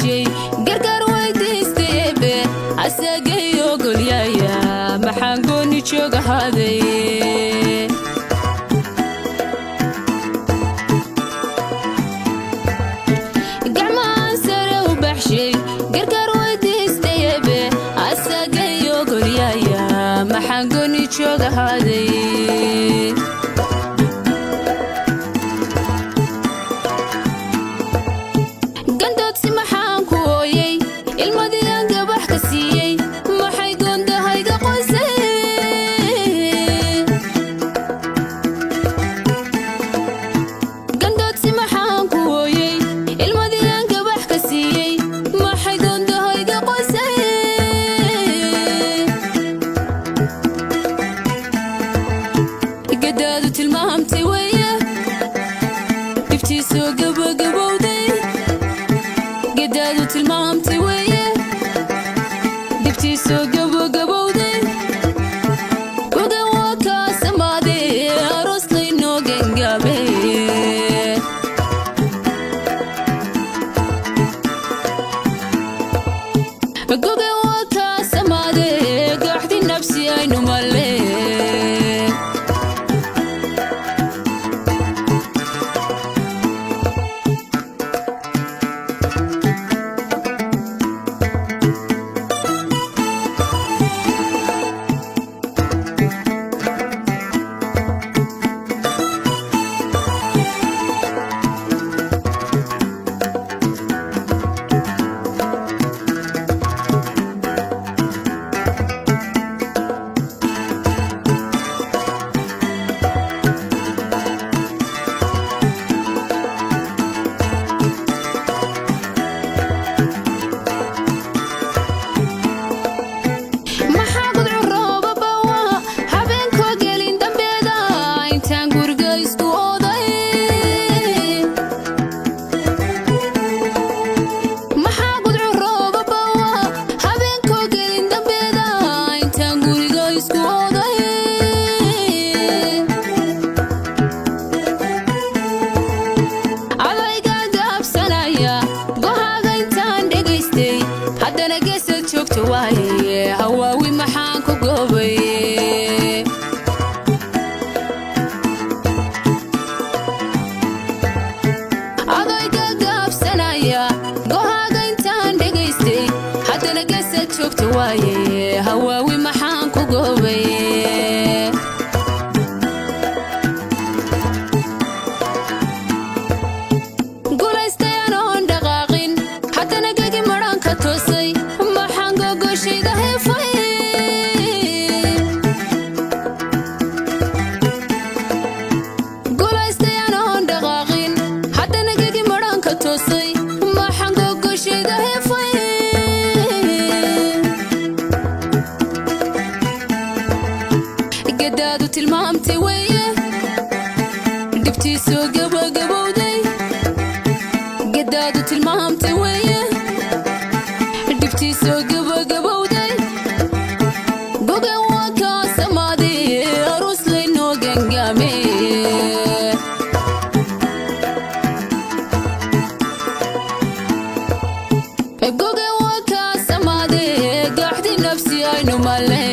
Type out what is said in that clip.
baxshay gargaar weydiistaybe asagayo golyaya maxaan gooni joogahaday gacmaan sare u baxshay gargaar weydiistaybe asagayo golyaya maxaan gooni joogahaday hawaawi maxaan ku goobay adayga gaabsanaya go'aaga intaan dhegaystay haddana geesad joogta waaye hawaawi maxaan ku goobay gulaystay anoon dhaqaaqin haddana gegi maran ka toosay gadaadu tilmaamtay weeye dibtiisoo gabagabowday gadaadu tilmaamtay weeye dibtiisoo gabagabowday goga waa kaa samaaday aroos laynoo gangaame goga waa kaa samaaday gaxdi nafsi aynu male